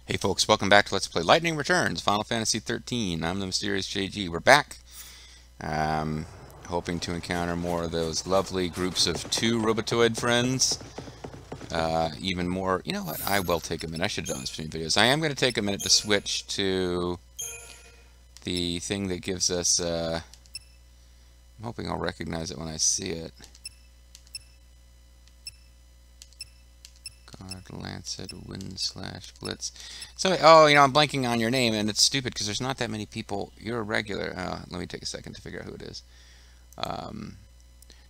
Hey folks, welcome back to Let's Play Lightning Returns, Final Fantasy XIII. I'm the Mysterious JG. We're back. Hoping to encounter more of those lovely groups of 2 Robotoid friends. Even more, you know what, I will take a minute. I should have done this between videos. I am going to take a minute to switch to the thing that gives us, I'm hoping I'll recognize it when I see it. Lancet, Wind Slash, Blitz. So, oh, you know, I'm blanking on your name, and it's stupid because there's not that many people. You're a regular. Let me take a second to figure out who it is.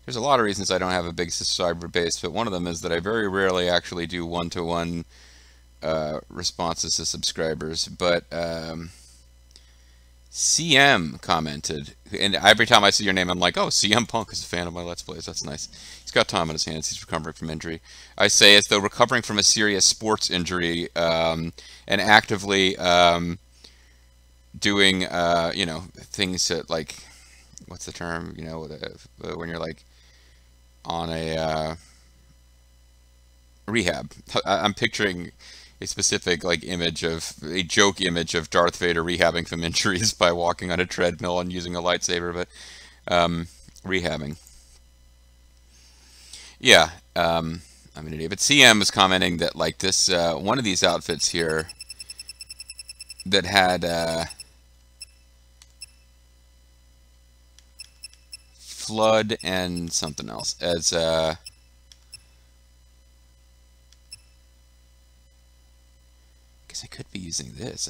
There's a lot of reasons I don't have a big subscriber base, but one of them is that I very rarely actually do one-to-one responses to subscribers. But CM commented, and every time I see your name, I'm like, oh, CM Punk is a fan of my Let's Plays. That's nice. He's got time on his hands. He's recovering from injury. I say as though recovering from a serious sports injury and actively doing, you know, things that, like, what's the term, you know, when you're, like, on a rehab. I'm picturing a specific a joke image of Darth Vader rehabbing from injuries by walking on a treadmill and using a lightsaber, but rehabbing. Yeah, I'm an idiot. But CM was commenting that like this one of these outfits here that had flood and something else as I could be using this.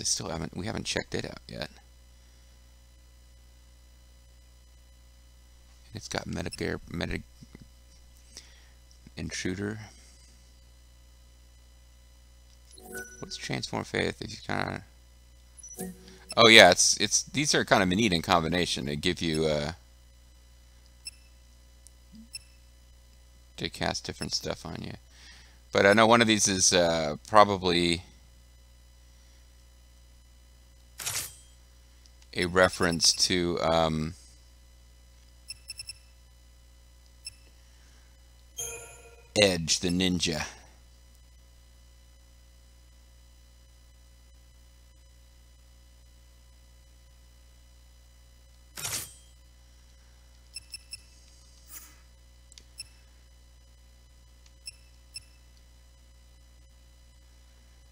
We haven't checked it out yet. It's got Meta Intruder. What's Transform Faith? If you kind of, oh yeah, it's these are kind of neat in combination. They give you to cast different stuff on you. But I know one of these is probably a reference to Edge, the ninja.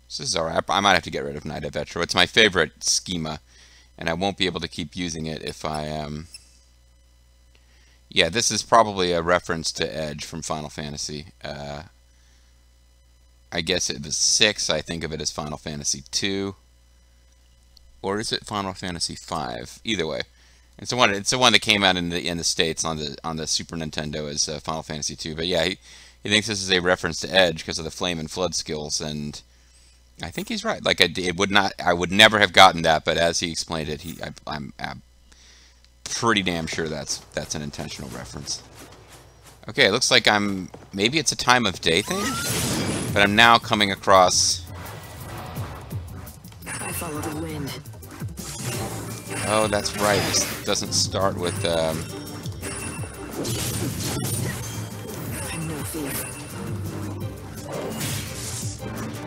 This is alright. I might have to get rid of Knight of Vetro. It's my favorite schema, and I won't be able to keep using it if I yeah, this is probably a reference to Edge from Final Fantasy. I guess it was 6. I think of it as Final Fantasy 2. Or is it Final Fantasy 5? Either way. It's the one that came out in the States on the Super Nintendo as Final Fantasy 2. But yeah, he thinks this is a reference to Edge because of the Flame and Flood skills, and I think he's right. Like I would never have gotten that, but as he explained it, I'm pretty damn sure that's an intentional reference. Okay, it looks like maybe it's a time of day thing, but I'm now coming across. I follow the wind. Oh, that's right. This doesn't start with. I'm no fear.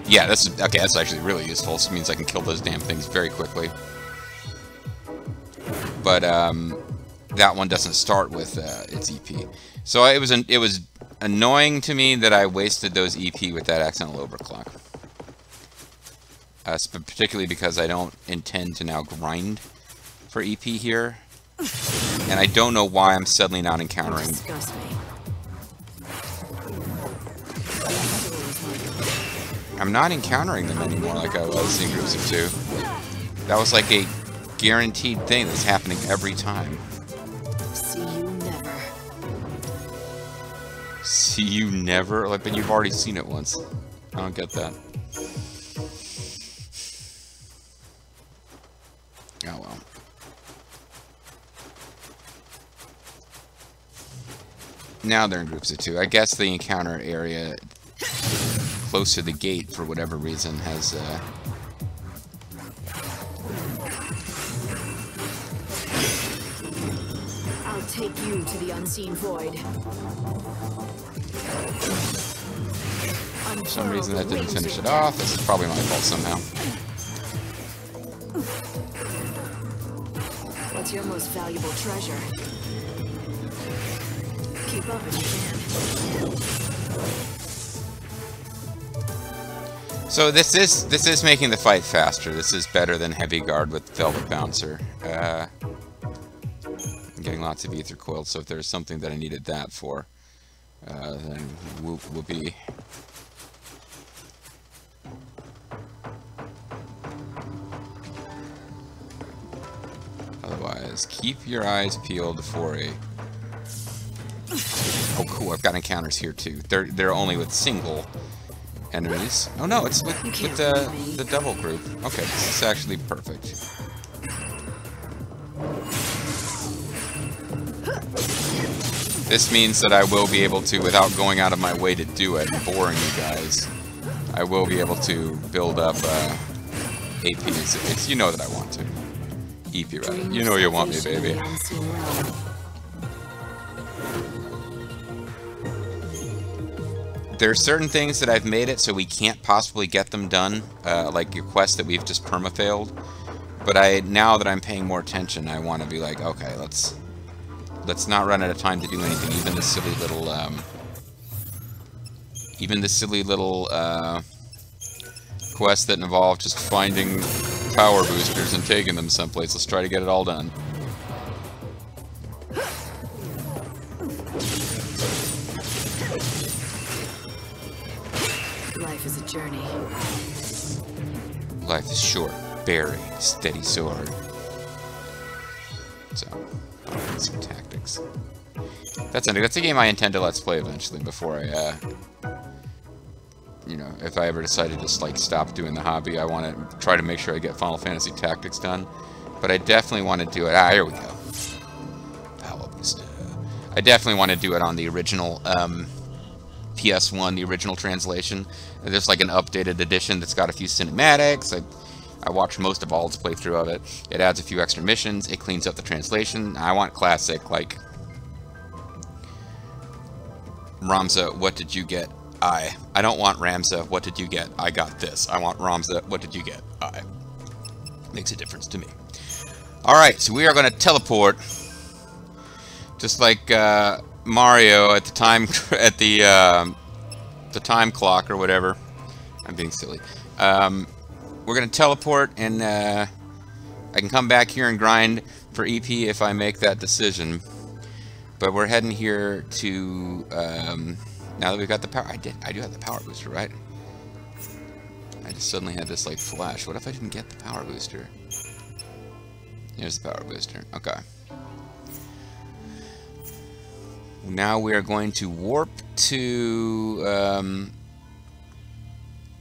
Yeah, that's okay. That's actually really useful. This means I can kill those damn things very quickly. But that one doesn't start with its EP. So it was annoying to me that I wasted those EP with that accidental overclock. Particularly because I don't intend to now grind for EP here, and I don't know why I'm suddenly not encountering. I'm not encountering them anymore like I was in groups of 2. That was like a guaranteed thing that's happening every time. See you never. See you never? Like, but you've already seen it once. I don't get that. Oh well. Now they're in groups of 2. I guess the encounter area close to the gate, for whatever reason, has I'll take you to the unseen void. For some reason that didn't finish it off. This is probably my fault somehow. What's your most valuable treasure? Keep up if you can. So this is making the fight faster. This is better than Heavy Guard with Velvet Bouncer. I'm getting lots of ether coils, so if there's something that I needed that for, then whoopee. Otherwise, keep your eyes peeled for a... Oh, cool! I've got encounters here too. They're only with single enemies. Oh no, it's with the double group. Okay, this is actually perfect. This means that I will be able to, without going out of my way to do it and boring you guys, I will be able to build up AP. It's you know that I want to. EP rather. You know you want me, baby. There are certain things that I've made it so we can't possibly get them done, like your quest that we've just perma-failed. But now that I'm paying more attention, I want to be like, okay, let's not run out of time to do anything. Even the silly little quest that involved just finding power boosters and taking them someplace. Let's try to get it all done. Life is a journey. Life is short, bearing, steady sword. So, some tactics. That's a game I intend to let's play eventually. Before I, you know, if I ever decide to just like stop doing the hobby, I want to try to make sure I get Final Fantasy Tactics done. But I definitely want to do it. Here we go. Power booster. I definitely want to do it on the original PS1, the original translation. There's like an updated edition that's got a few cinematics. I watched most of Ald's playthrough of it. It adds a few extra missions. It cleans up the translation. I want classic, like... Ramza, what did you get? I don't want Ramza, what did you get? I got this. I want Ramza, what did you get? Makes a difference to me. Alright, so we are going to teleport. Just like Mario at the time, at the time clock or whatever. I'm being silly. We're going to teleport, and I can come back here and grind for EP if I make that decision. But we're heading here to, now that we've got the power, I do have the power booster, right? I just suddenly had this, like, flash. What if I didn't get the power booster? Here's the power booster. Okay. Now we are going to warp to,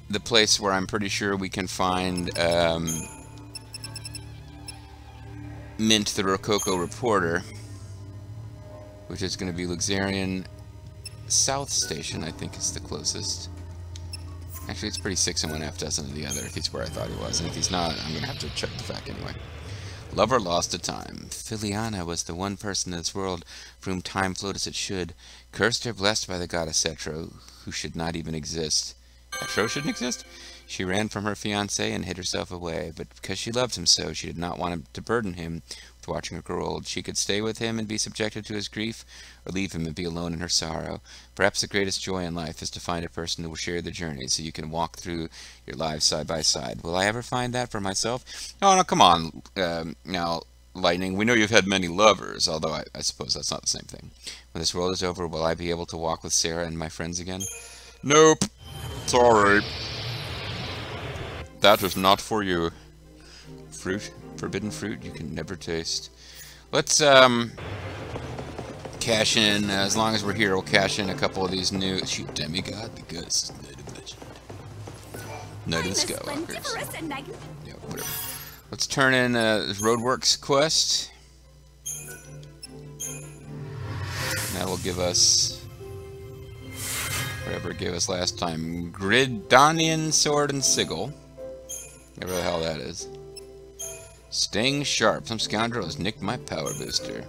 the place where I'm pretty sure we can find Mint the Rococo Reporter, which is going to be Luxarian South Station, I think is the closest. Actually, it's pretty 6 in one, half dozen of the other, if he's where I thought he was. And if he's not, I'm going to have to check the fact anyway. Lover lost to time. Filiana was the one person in this world for whom time flowed as it should. Cursed or blessed by the goddess Etro, who should not even exist. Etro shouldn't exist? She ran from her fiancé and hid herself away, but because she loved him so, she did not want him to burden him with watching her grow old. She could stay with him and be subjected to his grief, or leave him and be alone in her sorrow. Perhaps the greatest joy in life is to find a person who will share the journey, so you can walk through your lives side by side. Will I ever find that for myself? Oh, no, come on, now, Lightning. We know you've had many lovers, although I suppose that's not the same thing. When this world is over, will I be able to walk with Sarah and my friends again? Nope. Sorry. That was not for you. Fruit. Forbidden fruit you can never taste. Let's, cash in, as long as we're here, we'll cash in a couple of these new... Shoot, demigod, because native legend. Night of the Skywalkers. Yeah, whatever. Let's turn in this Roadworks quest. That will give us... whatever it gave us last time. Gridanian Sword and Sigil. Whatever the hell that is. Staying sharp. Some scoundrel has nicked my power booster.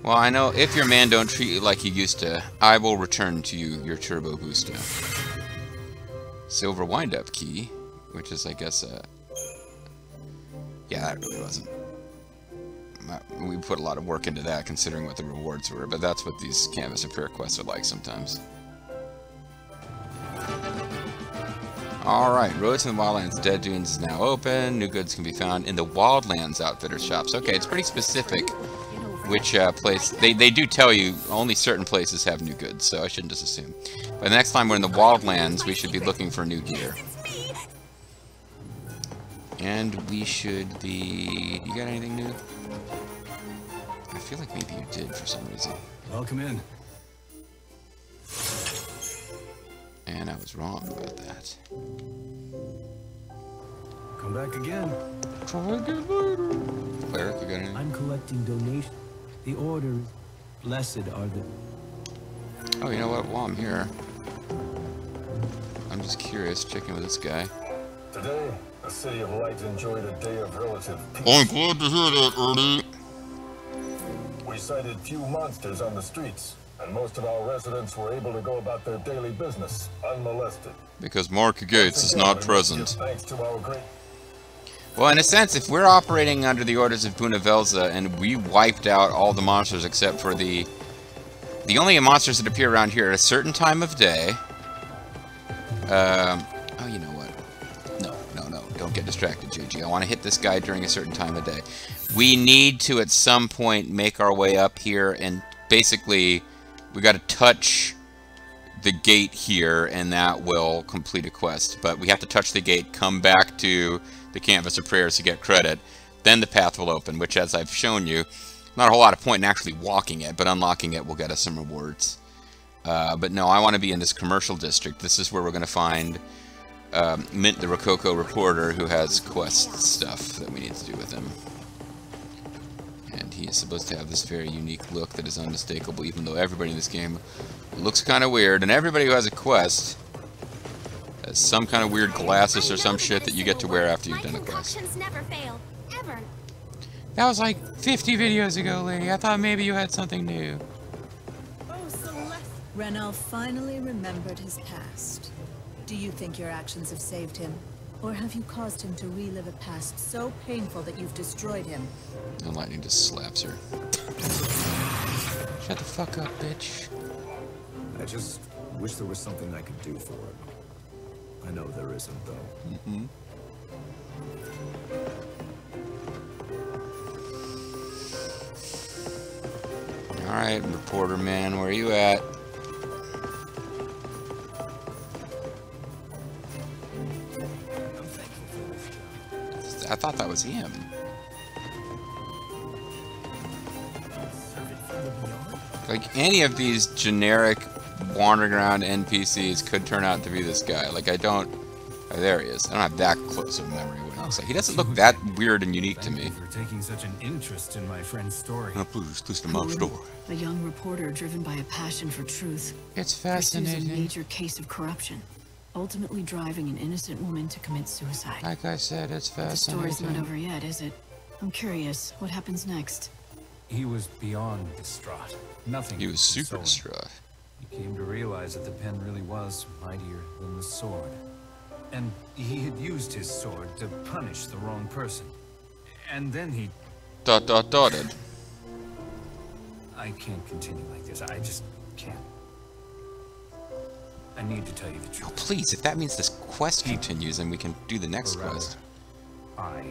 Well, I know if your man don't treat you like he used to, I will return to you your turbo booster. Silver wind-up key, which is, I guess, yeah, that really wasn't... We put a lot of work into that, considering what the rewards were, but that's what these Canvas of Prayer quests are like sometimes. Alright, Roads in the Wildlands Dead Dunes is now open. New goods can be found in the Wildlands Outfitter shops. Okay, it's pretty specific which place. They do tell you only certain places have new goods, so I shouldn't just assume. But the next time we're in the Wildlands, we should be looking for new gear. And we should be... You got anything new? I feel like maybe you did for some reason. Welcome in. And I was wrong about that. Come back again. Try again later. Cleric, you got anything? I'm collecting donations. The order, blessed are the... Oh, you know what? While I'm here, I'm just curious, checking with this guy. Today, the City of Light enjoyed a day of relative peace. I'm glad to hear that, Ernie. We sighted few monsters on the streets, and most of our residents were able to go about their daily business unmolested. Because Mark Gates is not present. Thanks to our great... Well, in a sense, if we're operating under the orders of Bunavelza and we wiped out all the monsters except for the only monsters that appear around here at a certain time of day. Oh, you know what? No, don't get distracted, JG. I want to hit this guy during a certain time of day. We need to, at some point, make our way up here, and basically, we got to touch the gate here, and that will complete a quest. But we have to touch the gate, come back to the Canvas of Prayers to get credit, then the path will open, which, as I've shown you, not a whole lot of point in actually walking it, but unlocking it will get us some rewards. But no, I want to be in this commercial district. This is where we're going to find Mint the Rococo reporter, who has quest stuff that we need to do with him. And he is supposed to have this very unique look that is unmistakable, even though everybody in this game looks kind of weird, and everybody who has a quest has some kind of weird glasses or some shit that you get to wear after you've done a quest. Never fail, ever. That was like 50 videos ago, lady. I thought maybe you had something new. Oh, Celeste. Renal finally remembered his past. Do you think your actions have saved him? Or have you caused him to relive a past so painful that you've destroyed him? And Lightning just slaps her. Shut the fuck up, bitch. I just wish there was something I could do for him. I know there isn't, though. Mm-hmm. Alright, reporter man, where are you at? I thought that was him. Like, any of these generic wandering around NPCs could turn out to be this guy. Like, I don't... Oh, there he is. I don't have that close of a memory of what he looks like. He doesn't look that weird and unique to me. Thank you for taking such an interest in my friend's story. Oh, please the mouse door. A young reporter driven by a passion for truth. It's Pursues a fascinating. major case of corruption, ultimately driving an innocent woman to commit suicide. Like I said, it's The story's not fascinating. over yet, is it? I'm curious, what happens next? He was beyond distraught. Nothing. He was super consoling. distraught. He came to realize that the pen really was mightier than the sword. And he had used his sword to punish the wrong person. And then he... Dotted. I can't continue like this. I just can't. I need to tell you the Oh, truth. please, if that means this quest continues, then we can do the next Or rather, quest. I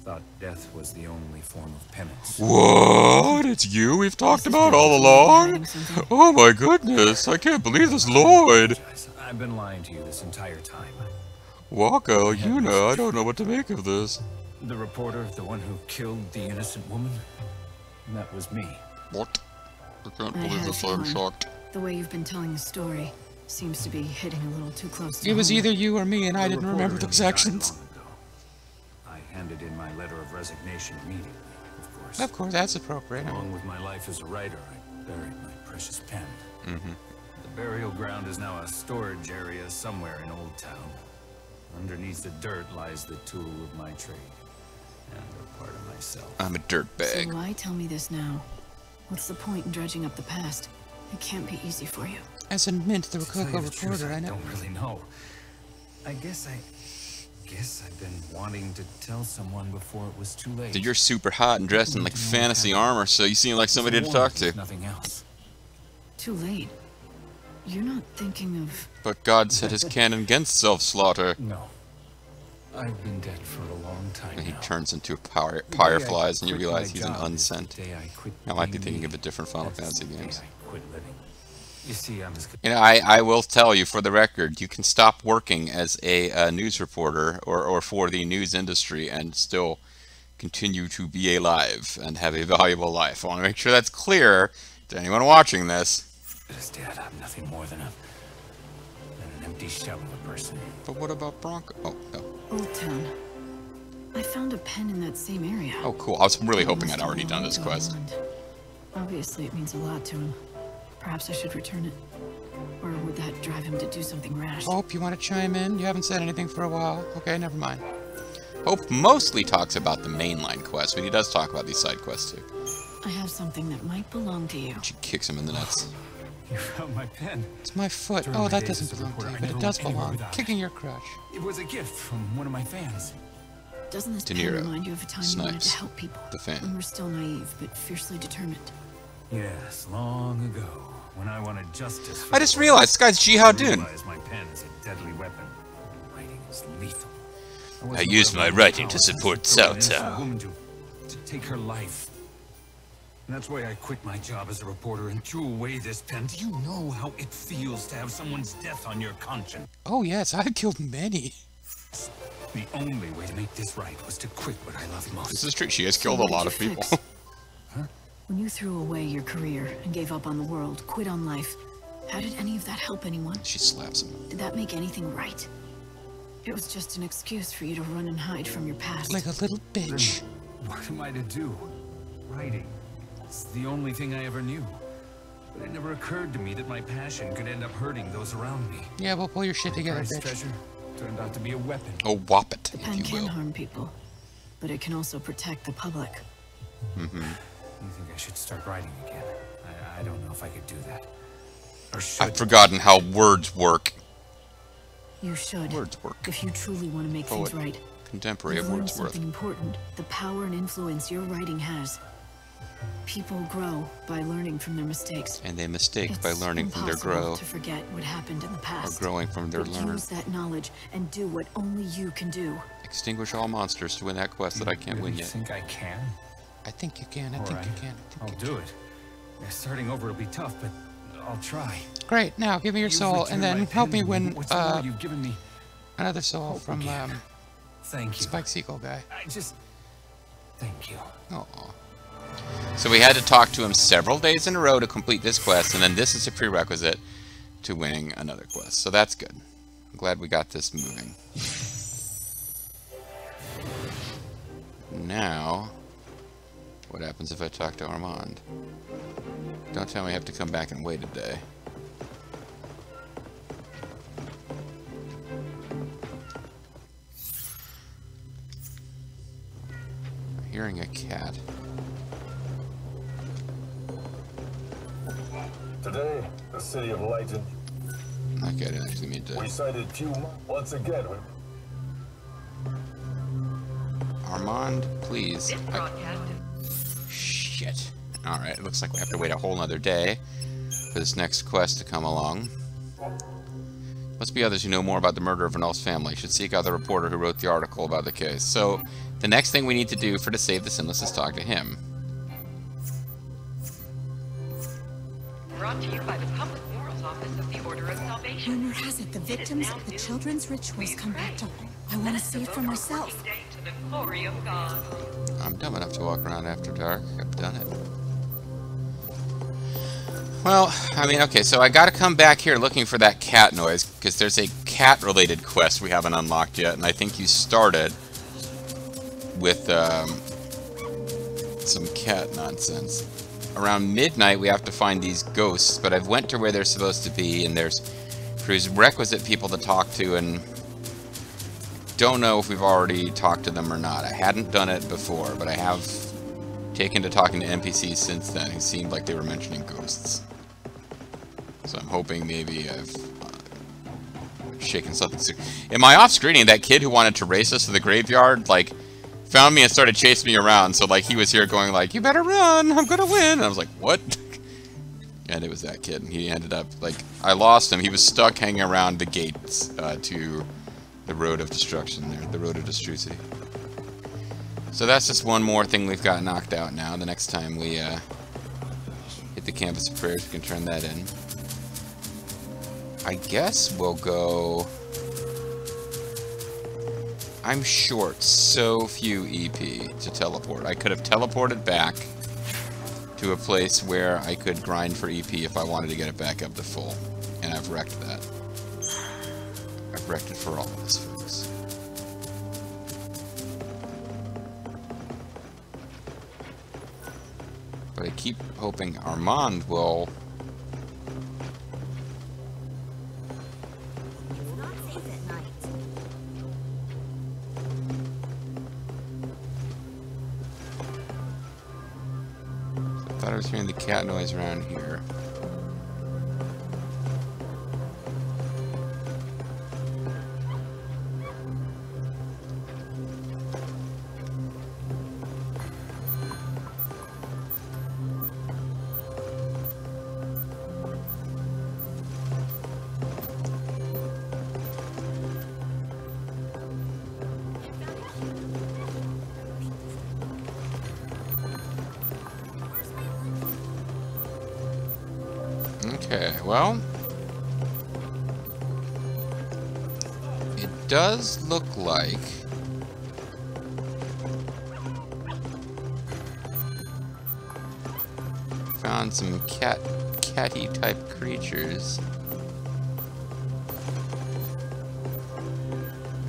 thought death was the only form of penance. What? It's you we've talked about all along? Oh my goodness, I can't believe this, Lloyd. I've been lying to you this entire time. Waka, Yuna, I don't know what to make of this. The reporter, the one who killed the innocent woman, that was me. What? I can't I believe had a this, I'm feeling. shocked. The way you've been telling the story seems to be hitting a little too close to It was home. either you or me, and I The didn't remember reporter those died actions. long ago. I handed in my letter of resignation immediately, of course. Of course, that's appropriate. Along with my life as a writer, I buried my precious pen. Mm-hmm. The burial ground is now a storage area somewhere in Old Town. Underneath the dirt lies the tool of my trade, and a part of myself. I'm a dirtbag. So why tell me this now? What's the point in dredging up the past? It can't be easy for you. As in Mint, the To tell Rococo you the truth, reporter, I I know. don't really know. I guess I've been wanting to tell someone before it was too late. Dude, you're super hot and dressed in like fantasy armor, so you seem like somebody to talk to. Nothing else. Too late. You're not thinking of... But God set his canon against self-slaughter. No. I've been dead for a long time And he now. turns into The day fireflies, I and you quit realize my he's an job is unsent. the day I quit I might be being thinking me. of a different Final That's Fantasy the day games. I quit living. You see, I'm just... You know, I will tell you for the record, you can stop working as a news reporter or for the news industry and still continue to be alive and have a valuable life. I want to make sure that's clear to anyone watching this. As Dad, I'm nothing more than an empty shell of a person. But what about Bronco? Oh, no. Old Town. I found a pen in that same area. Oh, cool. I was really hoping Must I'd have already a done lot this going quest. on. Obviously, it means a lot to him. Perhaps I should return it. Or would that drive him to do something rash? Hope, you want to chime in? You haven't said anything for a while. Okay, never mind. Hope mostly talks about the mainline quest, but he does talk about these side quests too. I have something that might belong to you. She kicks him in the nuts. You found my pen. It's my foot. During Oh, my that days doesn't as a belong to reporter, you, I but it never does went anywhere belong. without it. Kicking your crotch. It was a gift from one of my fans. Doesn't this De pen Niro. remind you of a time you wanted Snipes. to help people? The fan. When we're still naive, but fiercely determined. Yes, long ago, when I wanted justice. For I just the realized this guy's I Jihao Dun. realized my pen is a deadly weapon. Writing is lethal. I used my writing to support Cao Cao. Woman to take her life. And that's why I quit my job as a reporter and threw away this pen. Do you know how it feels to have someone's death on your conscience? Oh yes, I've killed many. The only way to make this right was to quit what I love most. This is true. She has So killed a what did lot you of people. fix? When you threw away your career and gave up on the world, quit on life, how did any of that help anyone? She slaps him. Did that make anything right? It was just an excuse for you to run and hide from your past. Like a little bitch. What am I to do? Writing. It's the only thing I ever knew. But it never occurred to me that my passion could end up hurting those around me. Yeah, well, pull your shit together, Prized bitch. treasure turned out to be a weapon. Oh, whop it, The pen if you can will. harm people, but it can also protect the public. Mm-hmm. You think I should start writing again? I don't know if I could do that. Or should I've forgotten how words work. You should. Words work. If you truly want to make Poet. things right. Contemporary of You've learned Wordsworth. something important. The power and influence your writing has. People grow by learning from their mistakes. And they mistake by It's learning from their impossible grow. to forget what happened in the Or past. growing from their But learn. use that knowledge and do what only you can do. Extinguish all monsters to win that quest that I can't win You yet. think I can? I think you can. I think Alright. you can. I I'll think you do it. Yeah, starting over will be tough, but I'll try. can. Great. Now give me your You've soul, returned and then my help me pen. win What's the more you've given me? another soul Hope from again. Thank you. Spike Sequel guy. Thank you. Oh. So we had to talk to him several days in a row to complete this quest, and then this is a prerequisite to winning another quest. So that's good. I'm glad we got this moving. Now, what happens if I talk to Armand? Don't tell me I have to come back and wait a day. Hearing a cat. Today, the city of light and Okay, I didn't actually mean to. we sighted once again. Armand, please. Shit. Alright, it looks like we have to wait a whole nother day for this next quest to come along. Must be others who know more about the murder of Renault's family. Should seek out the reporter who wrote the article about the case. So, the next thing we need to do for to save the Sinless is talk to him. Brought to you by the Public Morals Office of the Order of Salvation. Rumor has it the victims of the children's rituals come back to life. I want to see it for myself. To the glory of God. I'm dumb enough to walk around after dark. I've done it. Well, I mean, okay, so I gotta come back here looking for that cat noise, because there's a cat-related quest we haven't unlocked yet, and I think you started with some cat nonsense. Around midnight, we have to find these ghosts, but I've went to where they're supposed to be, and there's prerequisite people to talk to, and don't know if we've already talked to them or not. I hadn't done it before, but I have taken to talking to NPCs since then who seemed like they were mentioning ghosts. So I'm hoping maybe I've shaken something. In my off-screening, that kid who wanted to race us to the graveyard, like, found me and started chasing me around. So, like, he was here going, like, you better run, I'm gonna win. And I was like, what? And it was that kid. And he ended up, like, I lost him. He was stuck hanging around the gates to the road of destruction there, the road of destrucity. So that's just one more thing we've got knocked out now. The next time we hit the Campus of Prayers, we can turn that in. I guess we'll go... I'm short so few EP to teleport. I could have teleported back to a place where I could grind for EP if I wanted to get it back up to full. And I've wrecked that. I've wrecked it for all of us, folks. But I keep hoping Armand will... It's not safe at night. I thought I was hearing the cat noise around here. Okay, well, it does look like found some catty type creatures.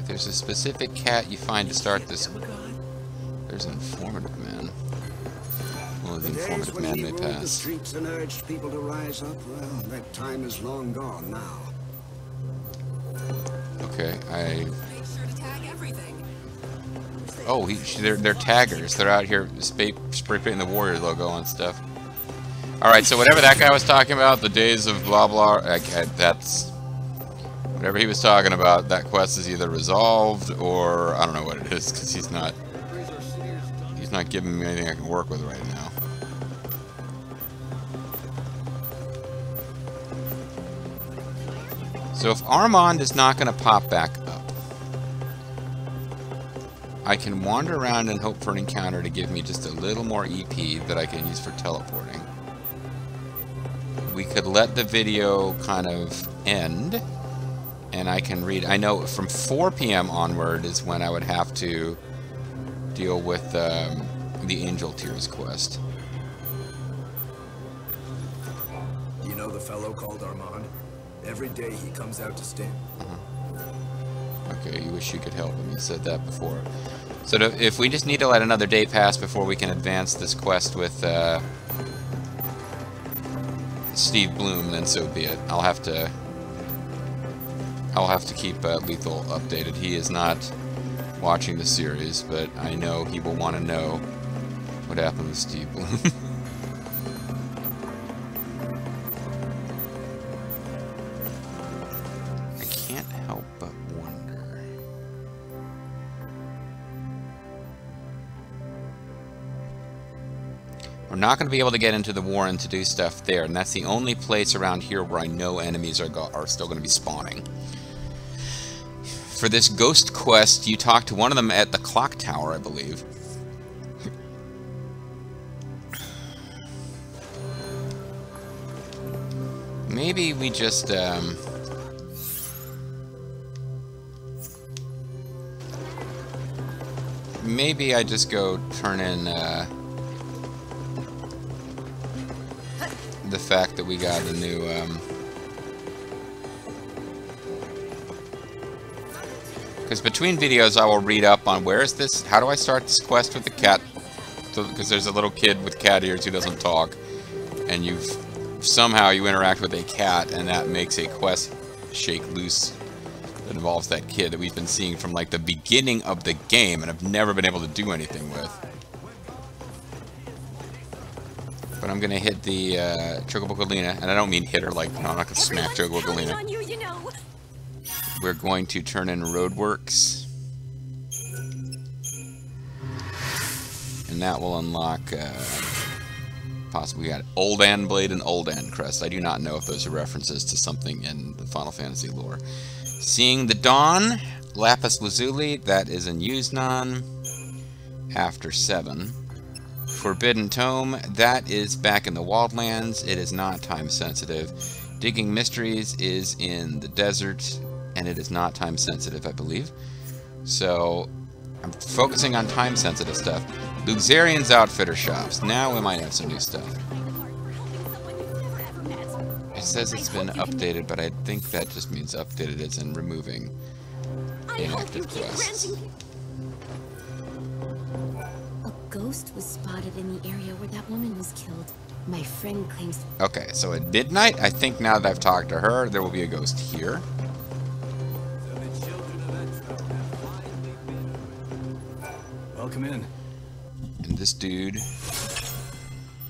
If there's a specific cat you find to start this. There's an informative man. Well, the informative man may The pass. streets and urged people to rise up. Well, that time is long gone now. Okay, oh, they're taggers. They're out here spray painting the Warrior logo and stuff. All right, so whatever that guy was talking about, the days of blah blah. That's whatever he was talking about. That quest is either resolved or I don't know what it is because he's not giving me anything I can work with right now. So if Armand is not going to pop back up, I can wander around and hope for an encounter to give me just a little more EP that I can use for teleporting. We could let the video kind of end, and I can read. I know from 4 p.m. onward is when I would have to deal with the Angel Tears quest. You know the fellow called Armand? Every day he comes out to sting. Okay, you wish you could help him. You said that before. So if we just need to let another day pass before we can advance this quest with Steve Bloom, then so be it. I'll have to keep Lethal updated. He is not watching the series, but I know he will want to know what happened with Steve Bloom. We're not going to be able to get into the Warren to do stuff there, and that's the only place around here where I know enemies are still going to be spawning. For this ghost quest, you talk to one of them at the clock tower, I believe. Maybe we just, maybe I just go turn in, the fact that we got a new, because between videos I will read up on where is this, how do I start this quest with the cat, because there's a little kid with cat ears who doesn't talk, and somehow you interact with a cat, and that makes a quest shake loose that involves that kid that we've been seeing from like the beginning of the game, and I've never been able to do anything with. But I'm gonna hit the Chocobo Galena, and I don't mean hit her like, no, I'm not gonna smack Chocobo Galena. on you, you know. We're going to turn in Roadworks. And that will unlock, possibly we got Old Ann Blade and Old Ann Crest. I do not know if those are references to something in the Final Fantasy lore. Seeing the Dawn, Lapis Lazuli, that is in Yuznan, after 7. Forbidden Tome, that is back in the Wildlands. It is not time sensitive. Digging Mysteries is in the desert, and it is not time sensitive, I believe. So I'm focusing on time sensitive stuff. Luxarian's Outfitter Shops. Now we might have some new stuff. It says it's been updated, but I think that just means updated as in removing inactive quests. A ghost was spotted in the area where that woman was killed. My friend claims... Okay, so at midnight, I think now that I've talked to her, there will be a ghost here. Welcome in. And this dude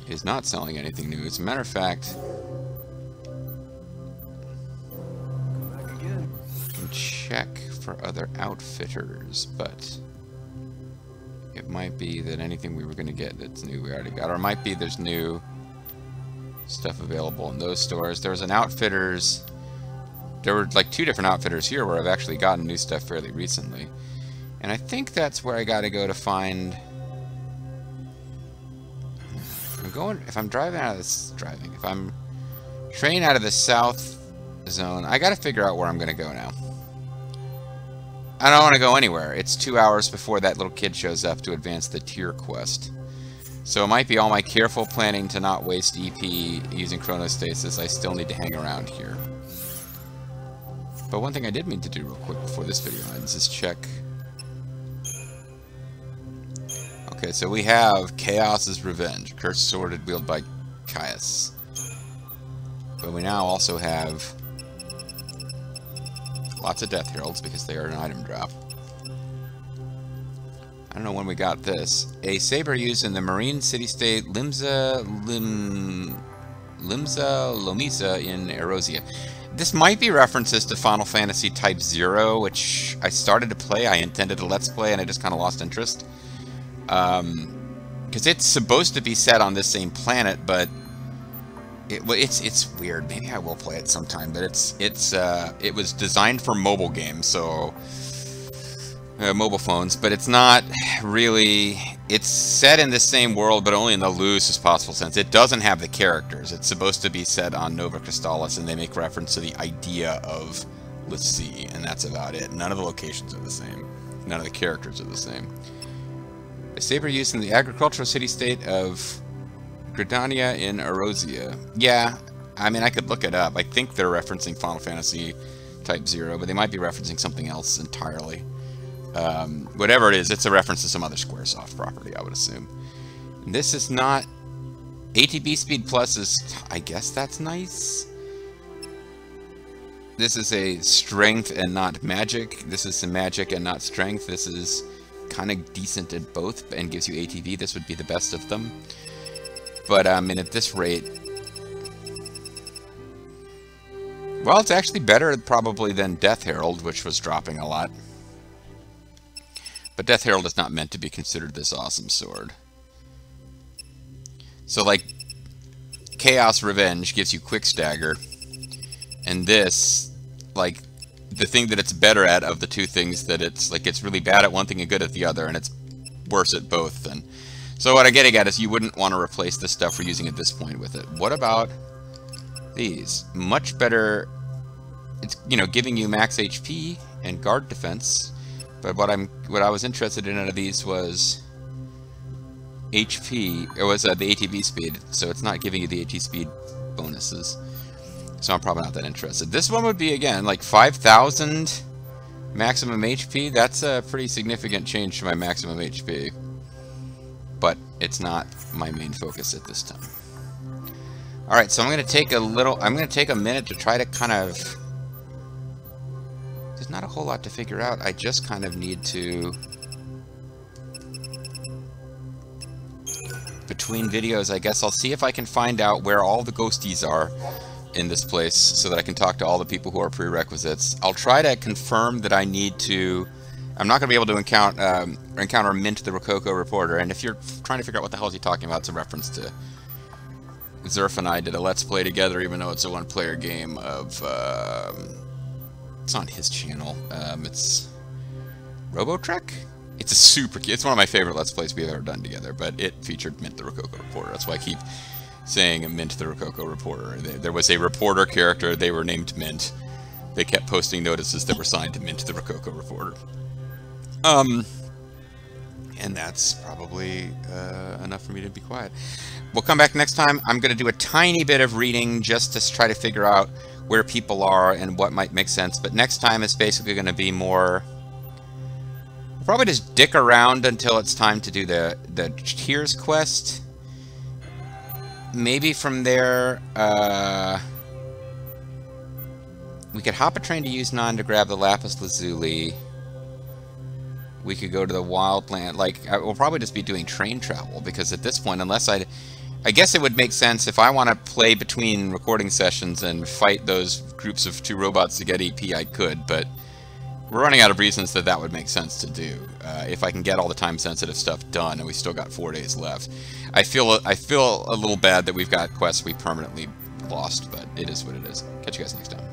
is not selling anything new. As a matter of fact, I can check for other outfitters, but it might be that anything we were going to get that's new we already got. Or it might be there's new stuff available in those stores. There was an outfitters... There were like 2 different outfitters here where I've actually gotten new stuff fairly recently. And I think that's where I got to go to find... If I'm driving out of this... If I'm training out of the south zone, I got to figure out where I'm going to go now. I don't want to go anywhere. It's 2 hours before that little kid shows up to advance the tier quest. So it might be all my careful planning to not waste EP using chronostasis. I still need to hang around here. But one thing I did mean to do real quick before this video ends is check... Okay, so we have Chaos's Revenge, cursed sword wielded by Caius. But we now also have lots of Death Heralds because they are an item drop. I don't know when we got this. A saber used in the marine city-state Limsa Lomisa in Erosia. This might be references to Final Fantasy Type 0, which I started to play. I intended to Let's Play, and I just kind of lost interest. Because it's supposed to be set on this same planet, but it's weird. Maybe I will play it sometime, but it was designed for mobile games, so mobile phones, but it's not really. It's set in the same world, but only in the loosest possible sense. It doesn't have the characters. It's supposed to be set on Nova Crystallis, and they make reference to the idea of L'Cie, and that's about it. None of the locations are the same. None of the characters are the same. A saber used in the agricultural city-state of Gridania in Erosia. Yeah, I mean, I could look it up. I think they're referencing Final Fantasy Type 0, but they might be referencing something else entirely. Whatever it is, it's a reference to some other Squaresoft property, I would assume. And this is not... ATB Speed Plus is... I guess that's nice. This is a strength and not magic. This is some magic and not strength. This is kind of decent at both and gives you ATB. This would be the best of them. But, I mean, at this rate... Well, it's actually better probably than Death Herald, which was dropping a lot. But Death Herald is not meant to be considered this awesome sword. So, like, Chaos Revenge gives you Quick Stagger. And this, like, the thing that it's better at of the two things that it's, like, it's really bad at one thing and good at the other, and it's worse at both. And so what I'm getting at is you wouldn't want to replace the stuff we're using at this point with it. What about these? Much better, it's, you know, giving you max HP and guard defense. But what I was interested in out of these was HP. It was the ATB speed, so it's not giving you the AT speed bonuses. So I'm probably not that interested. This one would be, again, like 5,000 maximum HP. That's a pretty significant change to my maximum HP. But it's not my main focus at this time. Alright, so I'm going to take a minute to try to kind of... There's not a whole lot to figure out. I just kind of need to... between videos, I guess I'll see if I can find out where all the ghosties are in this place so that I can talk to all the people who are prerequisites. I'll try to confirm that I need to... I'm not going to be able to encounter Mint the Rococo Reporter, and if you're trying to figure out what the hell is he talking about, it's a reference to... Zerf and I did a Let's Play together, even though it's a one-player game of... it's on his channel. It's... Robotrek? It's a super cute... It's one of my favorite Let's Plays we've ever done together, but it featured Mint the Rococo Reporter. That's why I keep saying Mint the Rococo Reporter. There was a reporter character, they were named Mint. They kept posting notices that were signed to Mint the Rococo Reporter. And that's probably enough for me to be quiet. We'll come back next time. I'm going to do a tiny bit of reading just to try to figure out where people are and what might make sense. But next time is basically going to be more... We'll probably just dick around until it's time to do the Tears quest. Maybe from there, we could hop a train to use 9 to grab the Lapis Lazuli. We could go to the Wildland. Like, we'll probably just be doing train travel, because at this point, unless I guess it would make sense if I want to play between recording sessions and fight those groups of 2 robots to get EP, I could, but we're running out of reasons that would make sense to do. If I can get all the time-sensitive stuff done, and we still got 4 days left. I feel a little bad that we've got quests we permanently lost, but it is what it is. Catch you guys next time.